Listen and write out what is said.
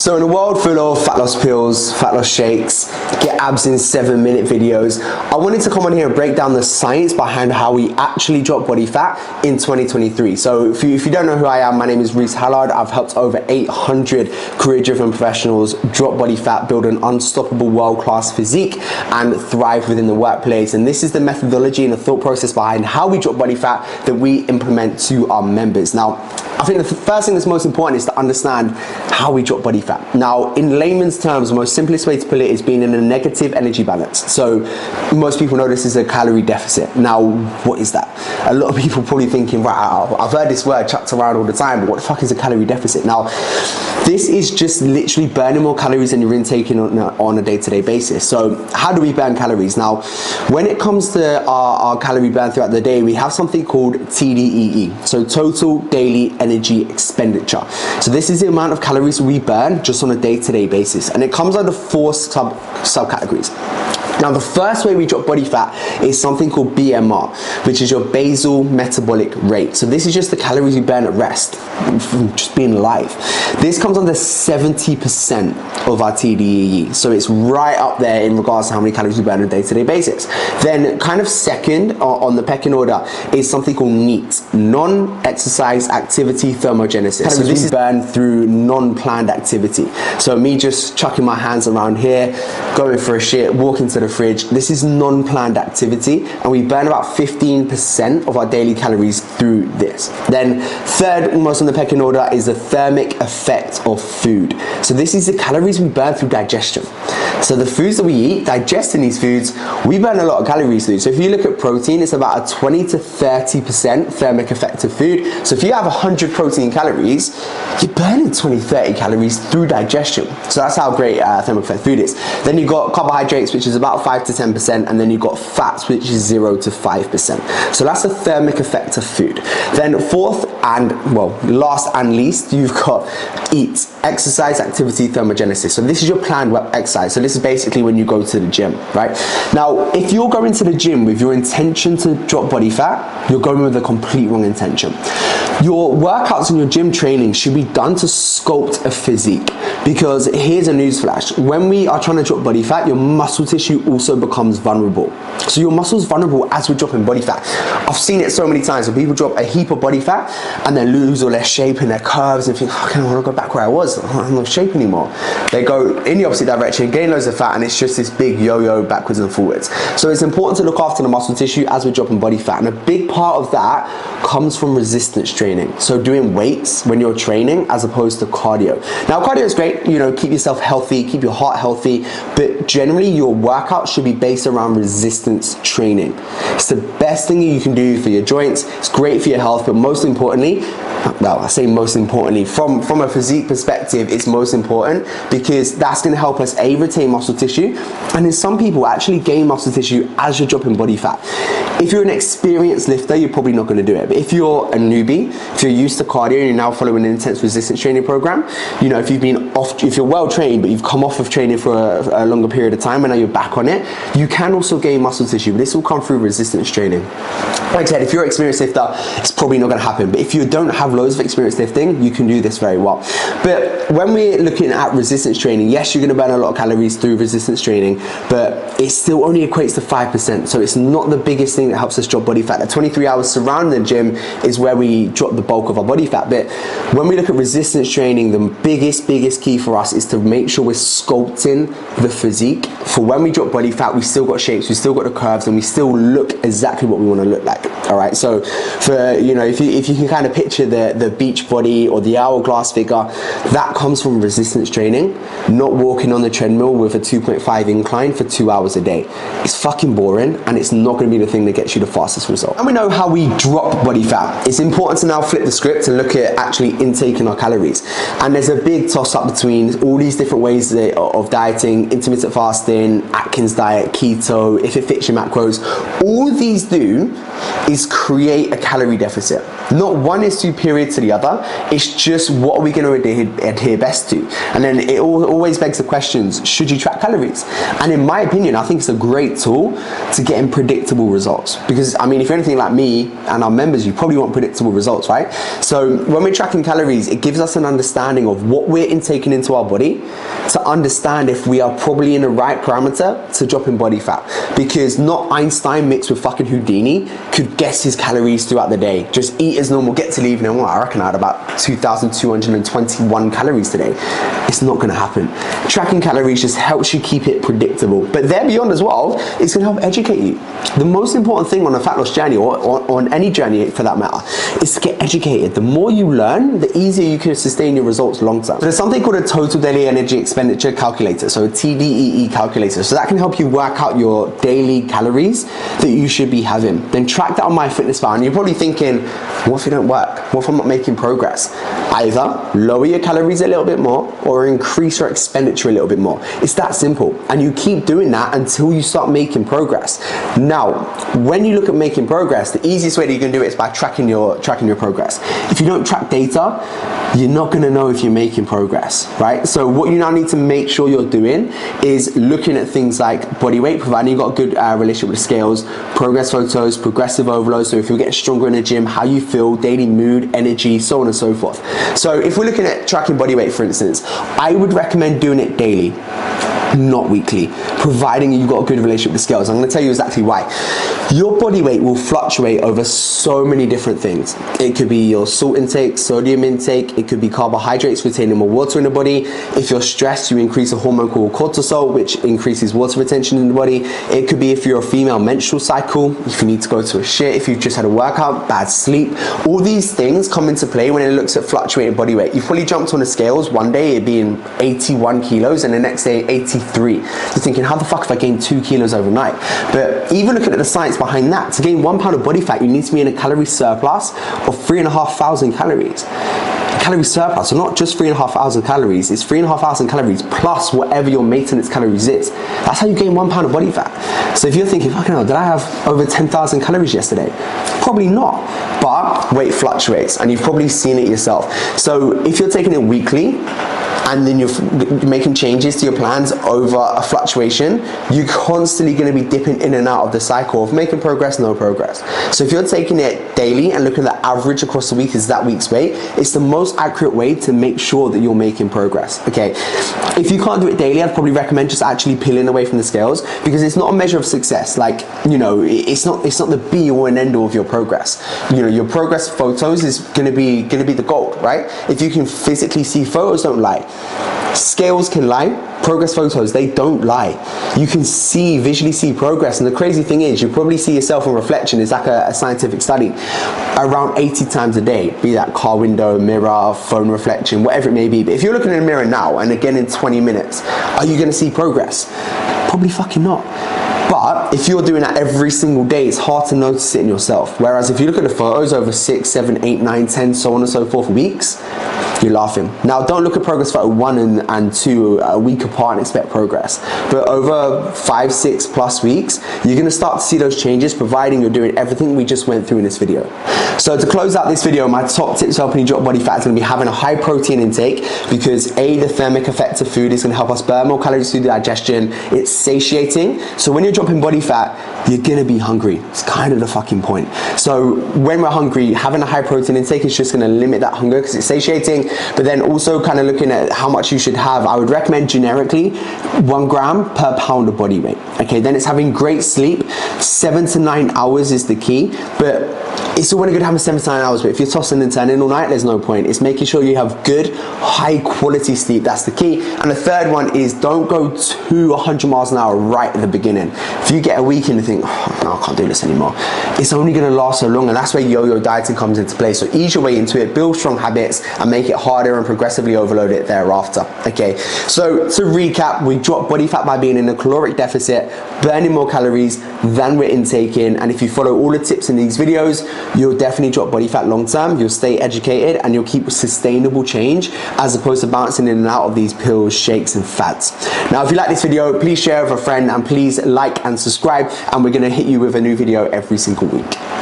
So in a world full of fat loss pills, fat loss shakes, get abs in 7-minute videos, I wanted to come on here and break down the science behind how we actually drop body fat in 2023. So if you don't know who I am, my name is Reese Hallard. I've helped over 800 career-driven professionals drop body fat, build an unstoppable world-class physique, and thrive within the workplace. And this is the methodology and the thought process behind how we drop body fat that we implement to our members. Now, I think the first thing that's most important is to understand how we drop body fat. Now, in layman's terms, the most simplest way to put it is being in a negative energy balance. So most people know this is a calorie deficit. Now, what is that? A lot of people probably thinking, right, I've heard this word chucked around all the time, but what the fuck is a calorie deficit? Now, this is just literally burning more calories than you're intaking on a day-to-day basis. So how do we burn calories? Now, when it comes to our calorie burn throughout the day, we have something called TDEE, so total daily energy expenditure. So this is the amount of calories we burn just on a day-to-day basis, and it comes under 4 subcategories. Now, the first way we drop body fat is something called BMR, which is your basal metabolic rate. So this is just the calories you burn at rest from just being alive. This comes under 70% of our TDEE. So it's right up there in regards to how many calories we burn on a day-to-day basis. Then kind of second on the pecking order is something called NEAT, non-exercise activity thermogenesis. So this is burned through non-planned activity. So me just chucking my hands around here, going for a shit, walking to the fridge. This is non-planned activity, and we burn about 15% of our daily calories through this. Then third almost on the pecking order is the thermic effect of food. So this is the calories we burn through digestion. So the foods that we eat, digesting these foods, we burn a lot of calories through. So if you look at protein, it's about a 20 to 30% thermic effect of food. So if you have 100 protein calories, you're burning 20-30 calories through digestion. So that's how great thermic effect food is. Then you've got carbohydrates, which is about 5 to 10%, and then you've got fats, which is 0 to 5%. So that's the thermic effect of food. Then fourth and, well, last and least, you've got EAT, exercise activity thermogenesis. So this is your planned exercise. So this is basically when you go to the gym, right? Now, if you're going to the gym with your intention to drop body fat, you're going with the complete wrong intention. Your workouts and your gym training should be done to sculpt a physique, because here's a newsflash: when we are trying to drop body fat, your muscle tissue also becomes vulnerable. So your muscle's vulnerable as we're dropping body fat. I've seen it so many times where people drop a heap of body fat and then lose all their shape and their curves and think, okay, I want to go back where I was, I'm not shape anymore. They go in the opposite direction, gain loads of fat, and it's just this big yo-yo backwards and forwards. So it's important to look after the muscle tissue as we're dropping body fat, and a big part of that comes from resistance training. So doing weights when you're training as opposed to cardio. Now, cardio is great, you know, keep yourself healthy, keep your heart healthy, but generally your workout should be based around resistance training. It's the best thing you can do for your joints. It's great for your health, but most importantly, well, I say most importantly, from a physique perspective, it's most important because that's going to help us retain muscle tissue, and in some people actually gain muscle tissue as you're dropping body fat. If you're an experienced lifter, you're probably not going to do it, but if you're a newbie, if you're used to cardio and you're now following an intense resistance training program, you know, if you're well trained but you've come off of training for a longer period of time and now you're back on it, you can also gain muscle tissue, but this will come through resistance training. Like I said, if you're an experienced lifter, it's probably not going to happen, but if you don't have loads of experience lifting, you can do this very well. But when we're looking at resistance training, yes, you're going to burn a lot of calories through resistance training, but it still only equates to 5%, so it's not the biggest thing that helps us drop body fat. The 23 hours surrounding the gym is where we drop the bulk of our body fat, but when we look at resistance training, the biggest key for us is to make sure we're sculpting the physique for when we drop body fat. We still got shapes, we still got the curves, and we still look exactly what we want to look like. All right, so for, you know, if you can kind of picture the beach body or the hourglass figure, that comes from resistance training, not walking on the treadmill with a 2.5 incline for 2 hours a day. It's fucking boring, and it's not going to be the thing that gets you the fastest result. And we know how we drop body fat. It's important to now flip the script and look at actually intaking our calories. And there's a big toss up between all these different ways of dieting: intermittent fasting, Atkins diet, keto, if it fits your macros. All these do is create a calorie deficit. Not one is superior to the other. It's just what are we going to adhere best to. And then it always begs the questions, should you track calories? And in my opinion, I think it's a great tool to getting predictable results. Because I mean, if you're anything like me and our members, you probably want predictable results, right? So when we're tracking calories, it gives us an understanding of what we're intaking into our body to understand if we are probably in the right parameter to drop in body fat. Because not Einstein mixed with fucking Houdini could guess his calories throughout the day. Just eat as normal, get to leave, and then well, I reckon I had about 2,221 calories today. It's not gonna happen. Tracking calories just helps you keep it predictable. But there beyond as well, it's gonna help educate you. The most important thing on a fat loss journey, or on any journey for that matter, is to get educated. The more you learn, the easier you can sustain your results long term. So there's something called a total daily energy expenditure calculator, so a TDEE calculator. So that can help you work out your daily calories that you should be having. Then track that on MyFitnessPal. And you're probably thinking, what if it don't work? What if I'm not making progress? Either lower your calories a little bit more or increase your expenditure a little bit more. It's that simple. And you keep doing that until you start making progress. Now, when you look at making progress, the easiest way that you can do it is by tracking your progress. If you don't track data, you're not gonna know if you're making progress, right? So what you now need to make sure you're doing is looking at things like body weight, providing you've got a good relationship with the scales, progress photos, progressive overload, so if you're getting stronger in the gym, how you feel, daily mood, energy, so on and so forth. So if we're looking at tracking body weight, for instance, I would recommend doing it daily, not weekly, providing you've got a good relationship with the scales. I'm going to tell you exactly why. Your body weight will fluctuate over so many different things. It could be your salt intake, sodium intake, it could be carbohydrates, retaining more water in the body. If you're stressed, you increase a hormone called cortisol, which increases water retention in the body. It could be if you're a female menstrual cycle, if you need to go to a shit, if you've just had a workout, bad sleep. All these things come into play when it looks at fluctuating body weight. You've probably jumped on the scales one day, it being 81 kilos, and the next day 83. You're thinking, how the fuck have I gained 2 kilos overnight? But even looking at the science behind that, to gain 1 pound of body fat, you need to be in a calorie surplus of 3,500 calories. Calorie surplus, so not just 3,500 calories, it's 3,500 calories plus whatever your maintenance calories is. That's how you gain 1 pound of body fat. So if you're thinking, fucking hell, did I have over 10,000 calories yesterday? Probably not, but weight fluctuates and you've probably seen it yourself. So if you're taking it weekly, and then you're making changes to your plans over a fluctuation, you're constantly going to be dipping in and out of the cycle of making progress, no progress. So if you're taking it daily and looking at the average across the week is that week's weight, it's the most accurate way to make sure that you're making progress, okay? If you can't do it daily, I'd probably recommend just actually peeling away from the scales, because it's not a measure of success. Like, you know, it's not the be all and end all of your progress. You know, your progress photos is going to be the gold, right? If you can physically see, photos don't lie. Scales can lie, progress photos, they don't lie. You can visually see progress, and the crazy thing is, you probably see yourself in reflection. It's like a scientific study, around 80 times a day, be that car window, mirror, phone reflection, whatever it may be. But if you're looking in a mirror now, and again in 20 minutes, are you gonna see progress? Probably fucking not. But if you're doing that every single day, it's hard to notice it in yourself. Whereas if you look at the photos over 6, 7, 8, 9, 10, so on and so forth weeks, you're laughing. Now, don't look at progress photo 1 and 2 a week apart and expect progress. But over 5, 6 plus weeks, you're gonna start to see those changes, providing you're doing everything we just went through in this video. So to close out this video, my top tips helping you drop body fat is gonna be having a high protein intake, because A, the thermic effect of food is gonna help us burn more calories through digestion. It's satiating. So when you're dropping body fat, you're gonna be hungry. It's kind of the fucking point. So when we're hungry, having a high protein intake is just gonna limit that hunger because it's satiating. But then also kind of looking at how much you should have, I would recommend generically 1 gram per pound of body weight. Okay, then it's having great sleep. 7 to 9 hours is the key, but it's all really good having 7 to 9 hours, but if you're tossing and turning all night, there's no point. It's making sure you have good, high quality sleep. That's the key. And the third one is don't go to 100 miles an hour right at the beginning. If you get a week and you think, oh, no, I can't do this anymore, it's only gonna last so long, and that's where yo-yo dieting comes into play. So ease your way into it, build strong habits, and make it harder and progressively overload it thereafter. Okay, so to recap, we drop body fat by being in a caloric deficit, burning more calories than we're intaking, and if you follow all the tips in these videos, you'll definitely drop body fat long term, you'll stay educated, and you'll keep sustainable change as opposed to bouncing in and out of these pills, shakes, and fads. Now, if you like this video, please share with a friend, and please like and subscribe, and we're gonna hit you with a new video every single week.